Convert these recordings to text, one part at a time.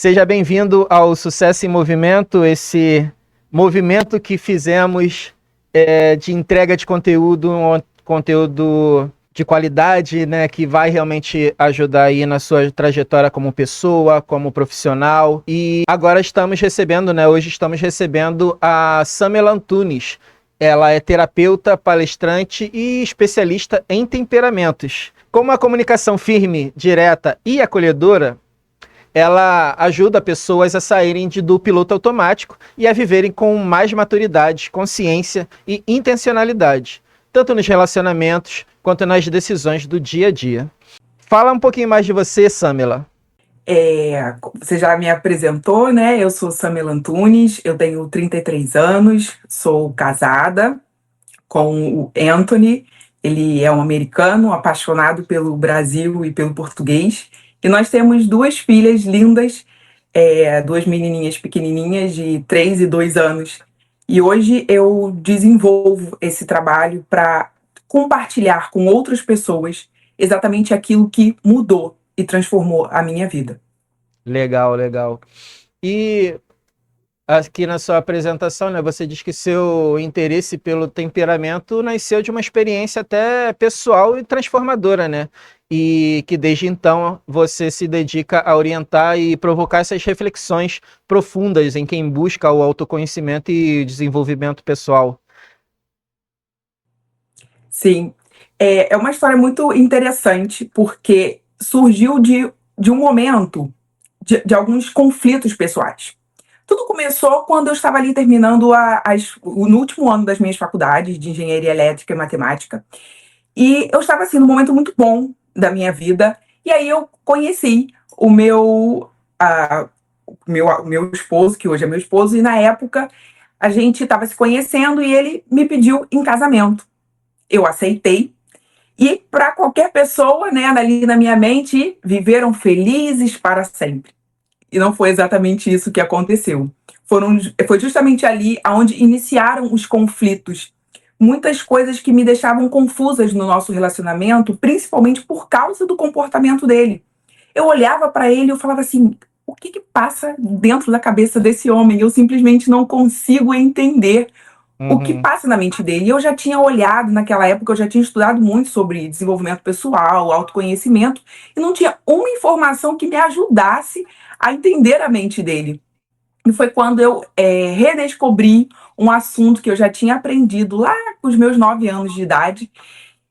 Seja bem-vindo ao Sucesso em Movimento, esse movimento que fizemos de entrega de conteúdo, um conteúdo de qualidade, né, que vai realmente ajudar aí na sua trajetória como pessoa, como profissional. E agora estamos recebendo, hoje estamos recebendo a Samela Antunes. Ela é terapeuta, palestrante e especialista em temperamentos. Com uma comunicação firme, direta e acolhedora, ela ajuda pessoas a saírem do piloto automático e a viverem com mais maturidade, consciência e intencionalidade, tanto nos relacionamentos quanto nas decisões do dia a dia. Fala um pouquinho mais de você, Samela. Você já me apresentou, né? Eu sou Samela Antunes, eu tenho 33 anos, sou casada com o Anthony. Ele é um americano apaixonado pelo Brasil e pelo português. E nós temos duas filhas lindas, duas menininhas pequenininhas de 3 e 2 anos. E hoje eu desenvolvo esse trabalho para compartilhar com outras pessoas exatamente aquilo que mudou e transformou a minha vida. Legal, legal. E aqui na sua apresentação, você diz que seu interesse pelo temperamento nasceu de uma experiência até pessoal e transformadora, né? E que desde então você se dedica a orientar e provocar essas reflexões profundas em quem busca o autoconhecimento e desenvolvimento pessoal. Sim, é uma história muito interessante, porque surgiu de um momento de alguns conflitos pessoais. Tudo começou quando eu estava ali terminando no último ano das minhas faculdades de engenharia elétrica e matemática. E eu estava assim num momento muito bom da minha vida. E aí eu conheci o meu esposo, que hoje é meu esposo, e na época a gente estava se conhecendo e ele me pediu em casamento. Eu aceitei. E para qualquer pessoa, né, ali na minha mente, viveram felizes para sempre. E não foi exatamente isso que aconteceu. Foi justamente ali onde iniciaram os conflitos. Muitas coisas que me deixavam confusas no nosso relacionamento, principalmente por causa do comportamento dele. Eu olhava para ele e eu falava assim: o que passa dentro da cabeça desse homem? Eu simplesmente não consigo entender o que passa na mente dele. Eu já tinha olhado naquela época, eu já tinha estudado muito sobre desenvolvimento pessoal, autoconhecimento, e não tinha uma informação que me ajudasse a entender a mente dele. E foi quando eu redescobri um assunto que eu já tinha aprendido lá com os meus 9 anos de idade,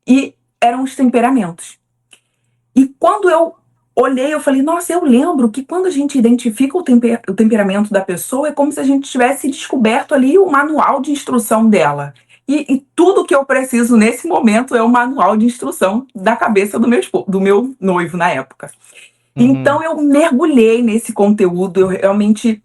e eram os temperamentos. E quando eu olhei, eu falei: nossa, eu lembro que quando a gente identifica o temperamento da pessoa, é como se a gente tivesse descoberto ali o manual de instrução dela. E tudo que eu preciso nesse momento é o manual de instrução da cabeça do meu noivo na época. Então eu mergulhei nesse conteúdo, eu realmente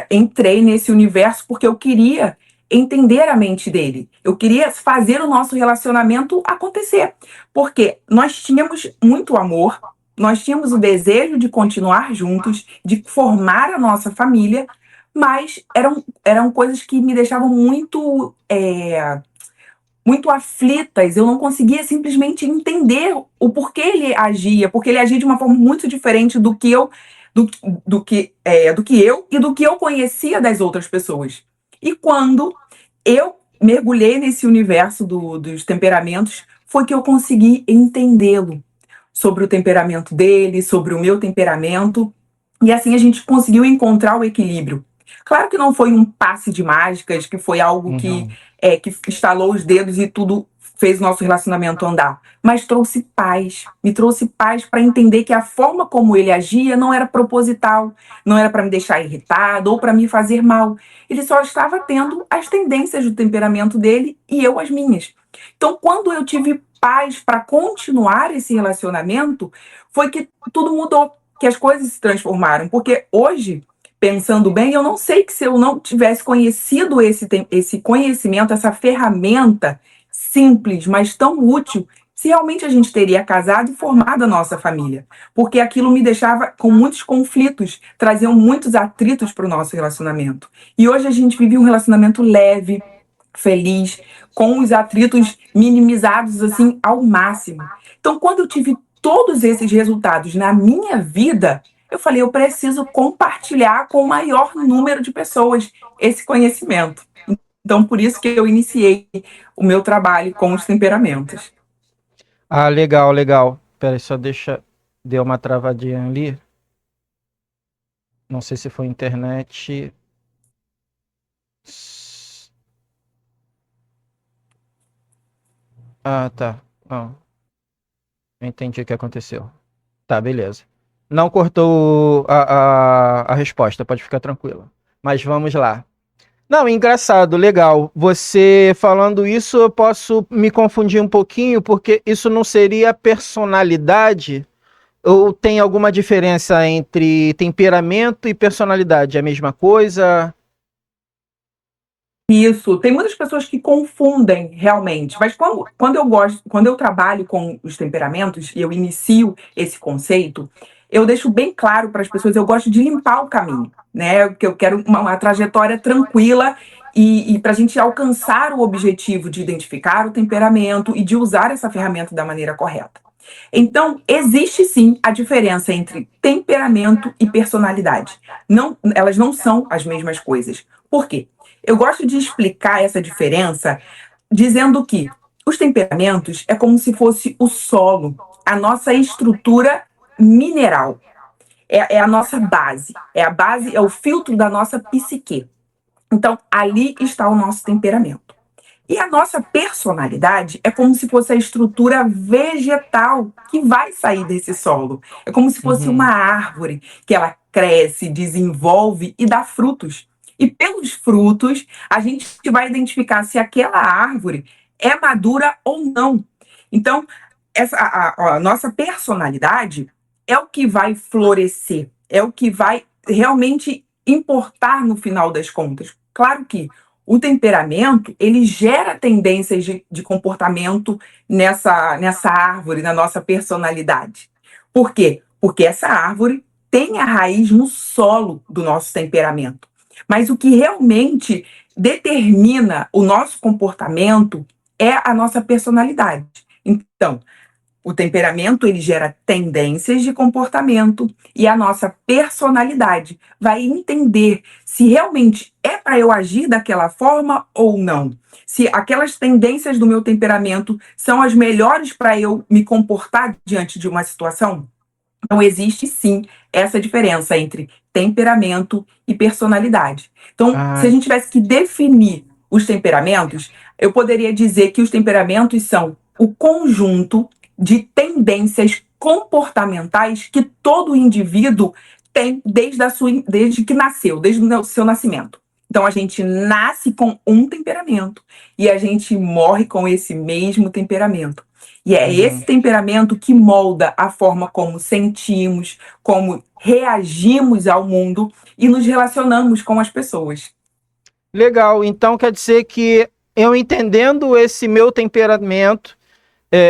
entrei nesse universo porque eu queria entender a mente dele. Eu queria fazer o nosso relacionamento acontecer. Porque nós tínhamos muito amor, nós tínhamos o desejo de continuar juntos, de formar a nossa família, mas eram coisas que me deixavam muito aflitas. Eu não conseguia simplesmente entender o porquê ele agia, porque ele agia de uma forma muito diferente do que eu, do que eu e do que eu conhecia das outras pessoas. E quando eu mergulhei nesse universo dos temperamentos, foi que eu consegui entendê-lo, sobre o temperamento dele, sobre o meu temperamento, e assim a gente conseguiu encontrar o equilíbrio. Claro que não foi um passe de mágicas, que foi algo que estalou os dedos e tudo fez nosso relacionamento andar, mas trouxe paz, me trouxe paz para entender que a forma como ele agia não era proposital, não era para me deixar irritado ou para me fazer mal. Ele só estava tendo as tendências do temperamento dele e eu as minhas. Então, quando eu tive paz para continuar esse relacionamento, foi que tudo mudou, que as coisas se transformaram, porque hoje, pensando bem, eu não sei que se eu não tivesse conhecido esse conhecimento, essa ferramenta simples, mas tão útil, se realmente a gente teria casado e formado a nossa família. Porque aquilo me deixava com muitos conflitos, traziam muitos atritos para o nosso relacionamento. E hoje a gente vive um relacionamento leve, feliz, com os atritos minimizados assim ao máximo. Então, quando eu tive todos esses resultados na minha vida, Eu falei, eu preciso compartilhar com o maior número de pessoas esse conhecimento. Então, por isso que eu iniciei o meu trabalho com os temperamentos. Ah, legal, legal. Pera aí, só deixa. Deu uma travadinha ali. Não sei se foi internet. Ah, tá. Não, eu entendi o que aconteceu. Tá, beleza. Não cortou a resposta, pode ficar tranquila. Mas vamos lá. Não, engraçado, legal. Você falando isso, eu posso me confundir um pouquinho, porque isso não seria personalidade? Ou tem alguma diferença entre temperamento e personalidade? É a mesma coisa? Isso, tem muitas pessoas que confundem realmente, mas quando eu trabalho com os temperamentos e eu inicio esse conceito, eu deixo bem claro para as pessoas, eu gosto de limpar o caminho, né? Porque eu quero uma trajetória tranquila e para a gente alcançar o objetivo de identificar o temperamento e de usar essa ferramenta da maneira correta. Então, existe sim a diferença entre temperamento e personalidade. Não, elas não são as mesmas coisas. Por quê? Eu gosto de explicar essa diferença dizendo que os temperamentos é como se fosse o solo, a nossa estrutura mineral, é a nossa base, é a base, é o filtro da nossa psique. Então, ali está o nosso temperamento. E a nossa personalidade é como se fosse a estrutura vegetal que vai sair desse solo. É como se fosse uma Uhum. árvore que ela cresce, desenvolve e dá frutos. E pelos frutos, a gente vai identificar se aquela árvore é madura ou não. Então, a nossa personalidade é o que vai florescer, é o que vai realmente importar no final das contas. Claro que o temperamento, ele gera tendências de comportamento nessa árvore, na nossa personalidade. Por quê? Porque essa árvore tem a raiz no solo do nosso temperamento. Mas o que realmente determina o nosso comportamento é a nossa personalidade. Então, o temperamento ele gera tendências de comportamento e a nossa personalidade vai entender se realmente é para eu agir daquela forma ou não. Se aquelas tendências do meu temperamento são as melhores para eu me comportar diante de uma situação. Então, existe sim essa diferença entre temperamento e personalidade. Então, se a Ah, gente tivesse que definir os temperamentos, eu poderia dizer que os temperamentos são o conjunto de tendências comportamentais que todo indivíduo tem desde que nasceu, desde o seu nascimento. Então, a gente nasce com um temperamento e a gente morre com esse mesmo temperamento. E é esse uhum. temperamento que molda a forma como sentimos, como reagimos ao mundo e nos relacionamos com as pessoas. Legal. Então quer dizer que eu entendendo esse meu temperamento,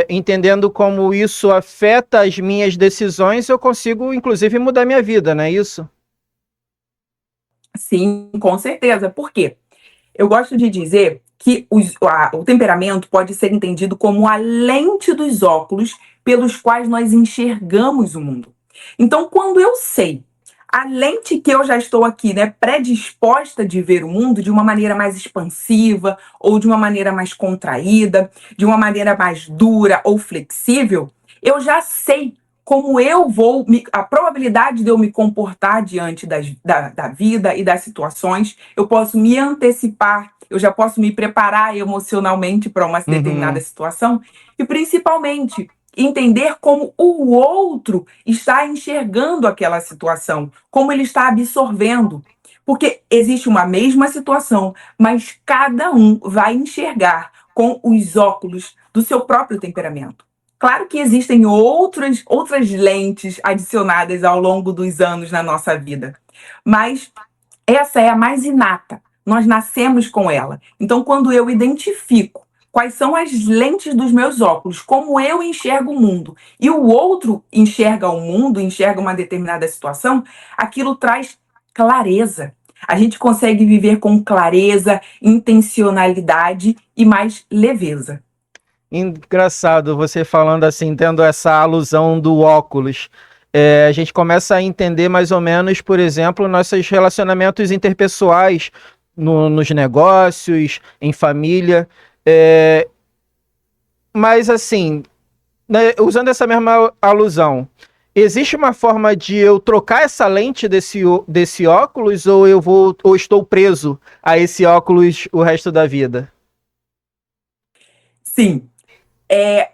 entendendo como isso afeta as minhas decisões, eu consigo, inclusive, mudar minha vida, não é isso? Sim, com certeza. Por quê? Eu gosto de dizer que o temperamento pode ser entendido como a lente dos óculos pelos quais nós enxergamos o mundo. Então, quando eu sei a lente que eu já estou aqui, né, predisposta de ver o mundo de uma maneira mais expansiva ou de uma maneira mais contraída, de uma maneira mais dura ou flexível, eu já sei como a probabilidade de eu me comportar diante da vida e das situações, eu posso me antecipar, eu já posso me preparar emocionalmente para uma determinada Uhum. situação e, principalmente, entender como o outro está enxergando aquela situação, como ele está absorvendo. Porque existe uma mesma situação, mas cada um vai enxergar com os óculos do seu próprio temperamento. Claro que existem outras lentes adicionadas ao longo dos anos na nossa vida, mas essa é a mais inata. Nós nascemos com ela. Então, quando eu identifico quais são as lentes dos meus óculos, como eu enxergo o mundo, e o outro enxerga o mundo, enxerga uma determinada situação, aquilo traz clareza. A gente consegue viver com clareza, intencionalidade e mais leveza. Engraçado você falando assim, tendo essa alusão do óculos. a gente começa a entender mais ou menos, por exemplo, nossos relacionamentos interpessoais nos negócios, em família. É, mas assim, né, usando essa mesma alusão, existe uma forma de eu trocar essa lente desse óculos ou estou preso a esse óculos o resto da vida? Sim, é,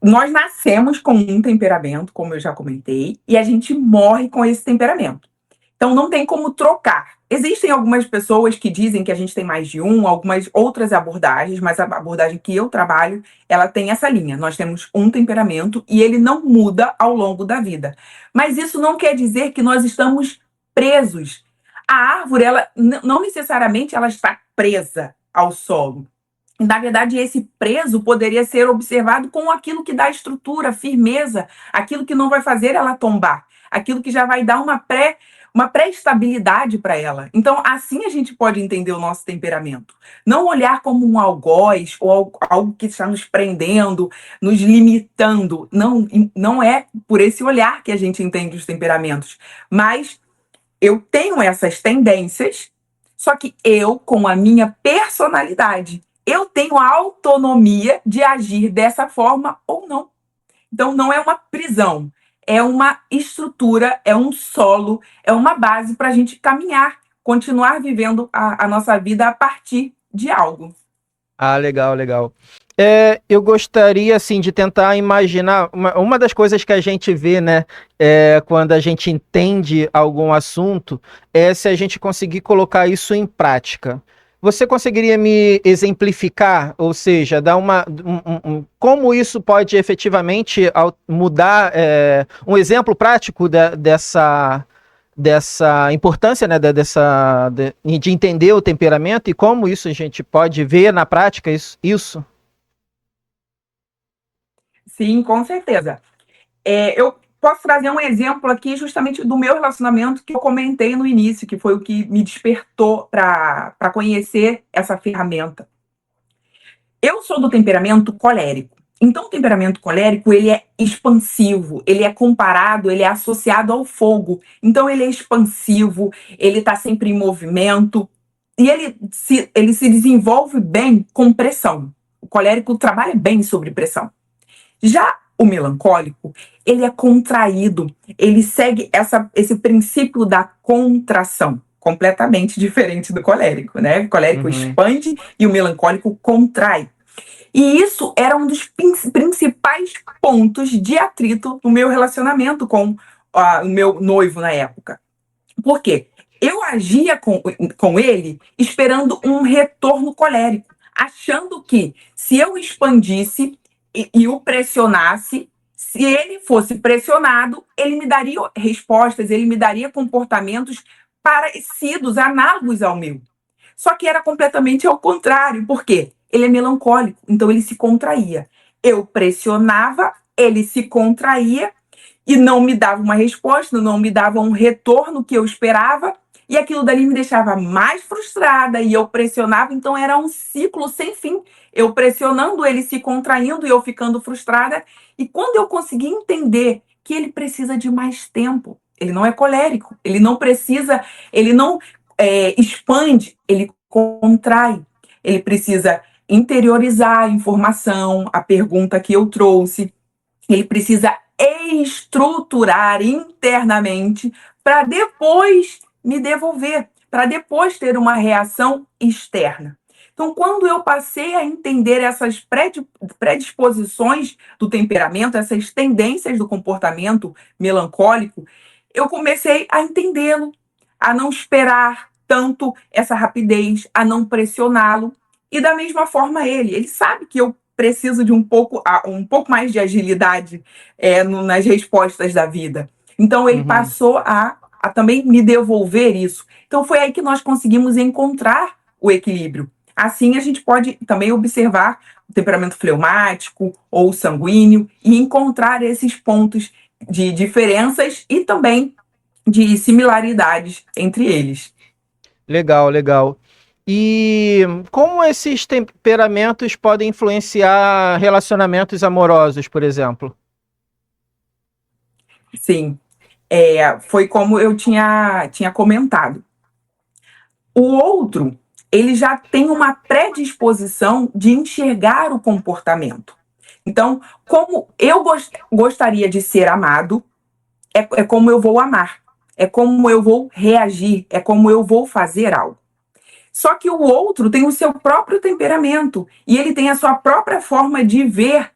nós nascemos com um temperamento, como eu já comentei, e a gente morre com esse temperamento. Então não tem como trocar. Existem algumas pessoas que dizem que a gente tem mais de um, algumas outras abordagens, mas a abordagem que eu trabalho, ela tem essa linha. Nós temos um temperamento e ele não muda ao longo da vida. Mas isso não quer dizer que nós estamos presos. A árvore, ela não necessariamente ela está presa ao solo. Na verdade, esse preso poderia ser observado com aquilo que dá estrutura, firmeza, aquilo que não vai fazer ela tombar, aquilo que já vai dar uma pré-estabilidade para ela. Então, assim a gente pode entender o nosso temperamento. Não olhar como um algoz ou algo que está nos prendendo, nos limitando. Não, não é por esse olhar que a gente entende os temperamentos. Mas eu tenho essas tendências, só que eu, com a minha personalidade, eu tenho a autonomia de agir dessa forma ou não. Então, não é uma prisão, é uma estrutura, é um solo, é uma base para a gente caminhar, continuar vivendo a nossa vida a partir de algo. Ah, legal, legal. Eu gostaria, assim, de tentar imaginar uma das coisas que a gente vê, né, quando a gente entende algum assunto, é se a gente conseguir colocar isso em prática. Você conseguiria me exemplificar, ou seja, dar como isso pode efetivamente mudar, um exemplo prático dessa importância, né, de entender o temperamento e como isso a gente pode ver na prática isso? Sim, com certeza. Eu posso trazer um exemplo aqui justamente do meu relacionamento que eu comentei no início, que foi o que me despertou para conhecer essa ferramenta. Eu sou do temperamento colérico. Então, o temperamento colérico, ele é expansivo, ele é comparado, ele é associado ao fogo. Então, ele é expansivo, ele está sempre em movimento e ele se desenvolve bem com pressão. O colérico trabalha bem sobre pressão. Já o melancólico, ele é contraído, ele segue esse princípio da contração, completamente diferente do colérico, né? O colérico Uhum. expande e o melancólico contrai. E isso era um dos principais pontos de atrito no meu relacionamento com o meu noivo na época. Por quê? Eu agia com ele esperando um retorno colérico, achando que se eu expandisse e o pressionasse, se ele fosse pressionado, ele me daria respostas, ele me daria comportamentos parecidos, análogos ao meu. Só que era completamente ao contrário. Por quê? Ele é melancólico, então ele se contraía. Eu pressionava, ele se contraía e não me dava uma resposta, não me dava um retorno que eu esperava, e aquilo dali me deixava mais frustrada e eu pressionava, então era um ciclo sem fim. Eu pressionando, ele se contraindo e eu ficando frustrada. E quando eu consegui entender que ele precisa de mais tempo, ele não é colérico, ele não precisa, ele não expande, ele contrai. Ele precisa interiorizar a informação, a pergunta que eu trouxe. Ele precisa estruturar internamente para depois me devolver, para depois ter uma reação externa. Então, quando eu passei a entender essas predisposições do temperamento, essas tendências do comportamento melancólico, eu comecei a entendê-lo, a não esperar tanto essa rapidez, a não pressioná-lo. E da mesma forma ele sabe que eu preciso de um pouco mais de agilidade nas respostas da vida. Então ele Uhum. passou a também me devolver isso. Então foi aí que nós conseguimos encontrar o equilíbrio. Assim a gente pode também observar o temperamento fleumático ou sanguíneo e encontrar esses pontos de diferenças e também de similaridades entre eles. Legal, legal. E como esses temperamentos podem influenciar relacionamentos amorosos, por exemplo? Sim, foi como eu tinha comentado. O outro, ele já tem uma predisposição de enxergar o comportamento. Então, como eu gostaria de ser amado, é como eu vou amar, é como eu vou reagir, é como eu vou fazer algo. Só que o outro tem o seu próprio temperamento e ele tem a sua própria forma de ver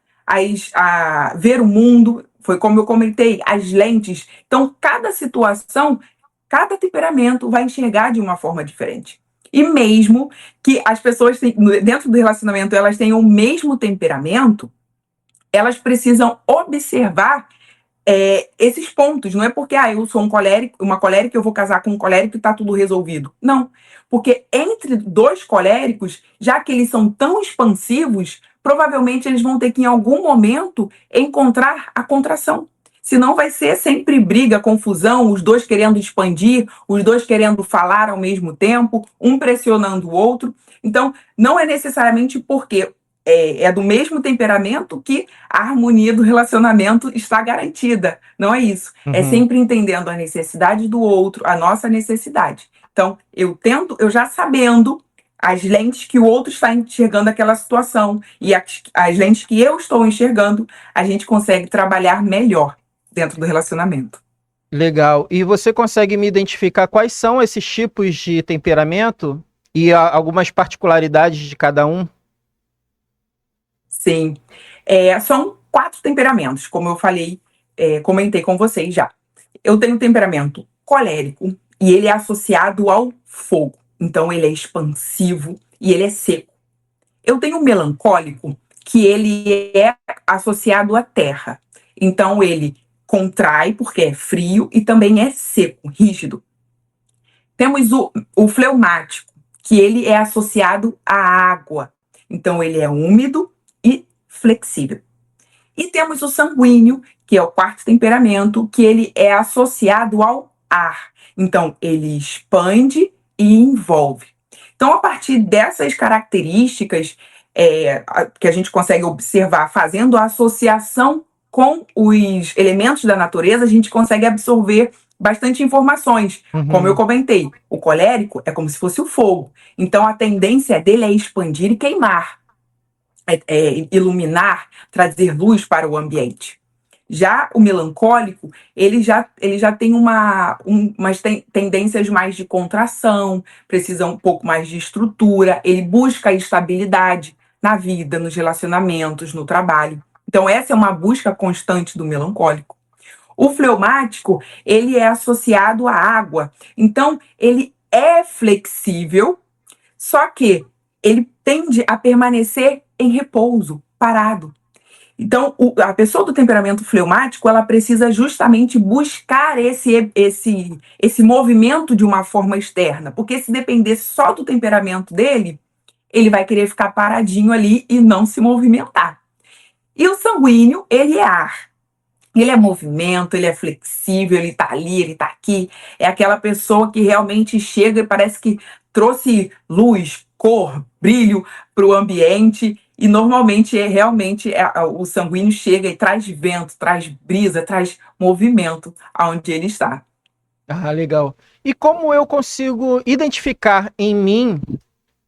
ver o mundo. Foi como eu comentei, as lentes. Então, cada situação, cada temperamento vai enxergar de uma forma diferente. E mesmo que as pessoas, dentro do relacionamento, elas tenham o mesmo temperamento, elas precisam observar esses pontos. Não é porque eu sou uma colérica, eu vou casar com um colérico e está tudo resolvido. Não. Porque entre dois coléricos, já que eles são tão expansivos, provavelmente eles vão ter que, em algum momento, encontrar a contração. Senão vai ser sempre briga, confusão, os dois querendo expandir, os dois querendo falar ao mesmo tempo, um pressionando o outro. Então, não é necessariamente porque é do mesmo temperamento que a harmonia do relacionamento está garantida. Não é isso. É Uhum. sempre entendendo a necessidade do outro, a nossa necessidade. Então, eu já sabendo as lentes que o outro está enxergando aquela situação e as lentes que eu estou enxergando, a gente consegue trabalhar melhor dentro do relacionamento. Legal. E você consegue me identificar quais são esses tipos de temperamento e algumas particularidades de cada um? Sim. São 4 temperamentos, como eu falei, comentei com vocês já. Eu tenho temperamento colérico e ele é associado ao fogo. Então ele é expansivo e ele é seco. Eu tenho melancólico que ele é associado à terra. Então ele contrai porque é frio e também é seco, rígido. Temos o fleumático, que ele é associado à água. Então ele é úmido e flexível. E temos o sanguíneo, que é o quarto temperamento, que ele é associado ao ar. Então, ele expande e envolve. Então, a partir dessas características que a gente consegue observar fazendo a associação com os elementos da natureza, a gente consegue absorver bastante informações. Como eu Uhum. comentei, o colérico é como se fosse o fogo. Então, a tendência dele é expandir e queimar, iluminar, trazer luz para o ambiente. Já o melancólico, ele já tem umas tendências mais de contração, precisa um pouco mais de estrutura, ele busca a estabilidade na vida, nos relacionamentos, no trabalho. Então, essa é uma busca constante do melancólico. O fleumático, ele é associado à água. Então, ele é flexível, só que ele tende a permanecer em repouso, parado. Então, a pessoa do temperamento fleumático, ela precisa justamente buscar esse movimento de uma forma externa, porque se depender só do temperamento dele, ele vai querer ficar paradinho ali e não se movimentar. E o sanguíneo, ele é ar. Ele é movimento, ele é flexível, ele tá ali, ele tá aqui. É aquela pessoa que realmente chega e parece que trouxe luz, cor, brilho para o ambiente. E normalmente o sanguíneo chega e traz vento, traz brisa, traz movimento aonde ele está. Ah, legal. E como eu consigo identificar em mim,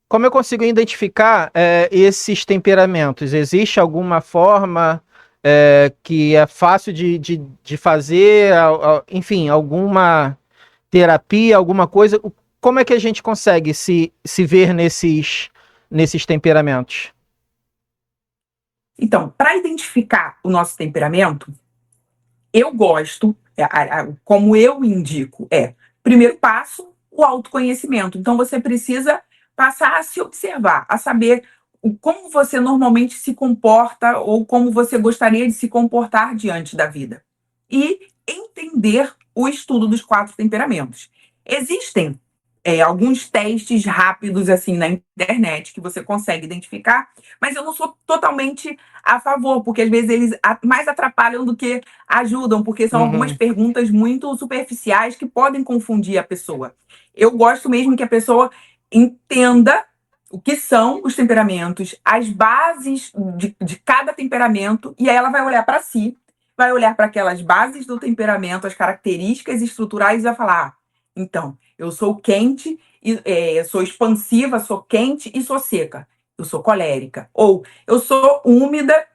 como eu consigo identificar esses temperamentos? Existe alguma forma que é fácil de fazer, enfim, alguma terapia, alguma coisa? Como é que a gente consegue se ver nesses temperamentos? Então, para identificar o nosso temperamento, eu gosto, como eu indico, primeiro passo, o autoconhecimento. Então, você precisa passar a se observar, a saber como você normalmente se comporta ou como você gostaria de se comportar diante da vida. E entender o estudo dos 4 temperamentos. Existem alguns testes rápidos assim na internet que você consegue identificar, mas eu não sou totalmente a favor, porque às vezes eles mais atrapalham do que ajudam, porque são algumas Uhum. perguntas muito superficiais que podem confundir a pessoa. Eu gosto mesmo que a pessoa entenda o que são os temperamentos, as bases de cada temperamento, e aí ela vai olhar para si, vai olhar para aquelas bases do temperamento, as características estruturais e vai falar: então, eu sou quente, sou expansiva, sou quente e sou seca. Eu sou colérica. Ou eu sou úmida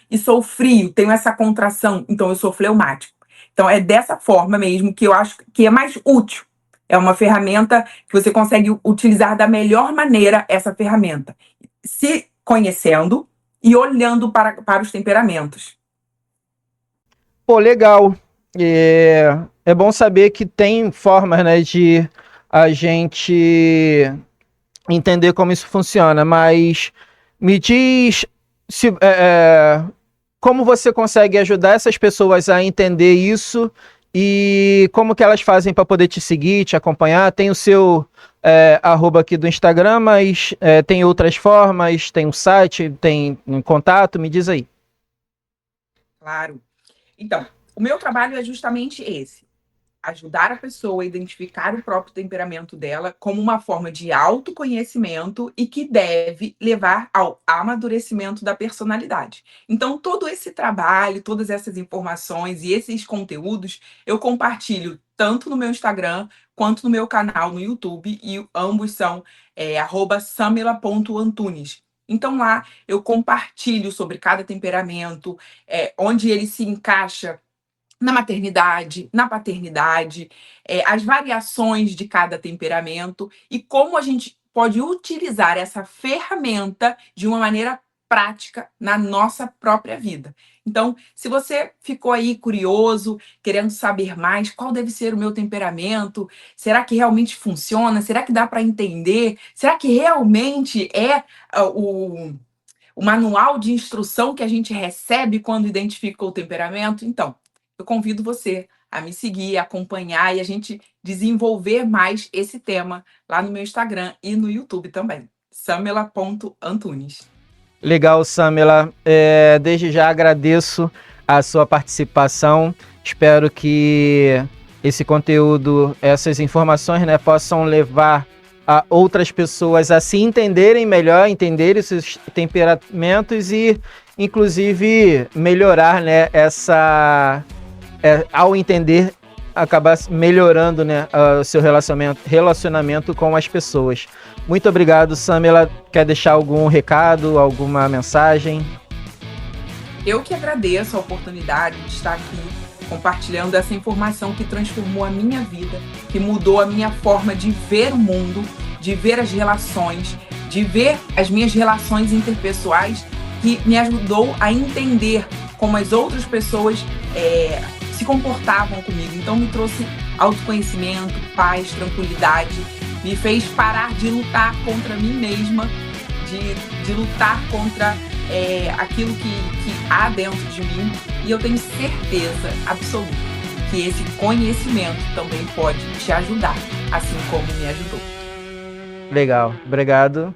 e sou frio, tenho essa contração, então eu sou fleumático. Então é dessa forma mesmo que eu acho que é mais útil. É uma ferramenta que você consegue utilizar da melhor maneira essa ferramenta, se conhecendo e olhando para os temperamentos. Pô, legal. É bom saber que tem formas, né, de a gente entender como isso funciona, mas me diz como você consegue ajudar essas pessoas a entender isso e como que elas fazem para poder te seguir, te acompanhar. Tem o seu arroba aqui do Instagram, mas tem outras formas, tem um site, tem um contato, me diz aí. Claro. Então, o meu trabalho é justamente esse: ajudar a pessoa a identificar o próprio temperamento dela como uma forma de autoconhecimento e que deve levar ao amadurecimento da personalidade. Então, todo esse trabalho, todas essas informações e esses conteúdos eu compartilho tanto no meu Instagram quanto no meu canal no YouTube, e ambos são @samila.antunes. Então, lá eu compartilho sobre cada temperamento, onde ele se encaixa na maternidade, na paternidade, as variações de cada temperamento e como a gente pode utilizar essa ferramenta de uma maneira prática na nossa própria vida. Então, se você ficou aí curioso, querendo saber mais qual deve ser o meu temperamento, será que realmente funciona? Será que dá para entender? Será que realmente é o manual de instrução que a gente recebe quando identifica o temperamento? Então, eu convido você a me seguir, acompanhar e a gente desenvolver mais esse tema lá no meu Instagram e no YouTube também. Samela.antunes. Legal, Samela. Desde já agradeço a sua participação. Espero que esse conteúdo, essas informações, né, possam levar a outras pessoas a se entenderem melhor, entenderem seus temperamentos e, inclusive, melhorar, né, ao entender, acabar melhorando, né, o seu relacionamento com as pessoas. Muito obrigado, Samela. Quer deixar algum recado, alguma mensagem? Eu que agradeço a oportunidade de estar aqui compartilhando essa informação que transformou a minha vida, que mudou a minha forma de ver o mundo, de ver as relações, de ver as minhas relações interpessoais, que me ajudou a entender como as outras pessoas se comportavam comigo. Então me trouxe autoconhecimento, paz, tranquilidade, me fez parar de lutar contra mim mesma, de lutar contra aquilo que há dentro de mim, e eu tenho certeza absoluta que esse conhecimento também pode te ajudar, assim como me ajudou. Legal, obrigado.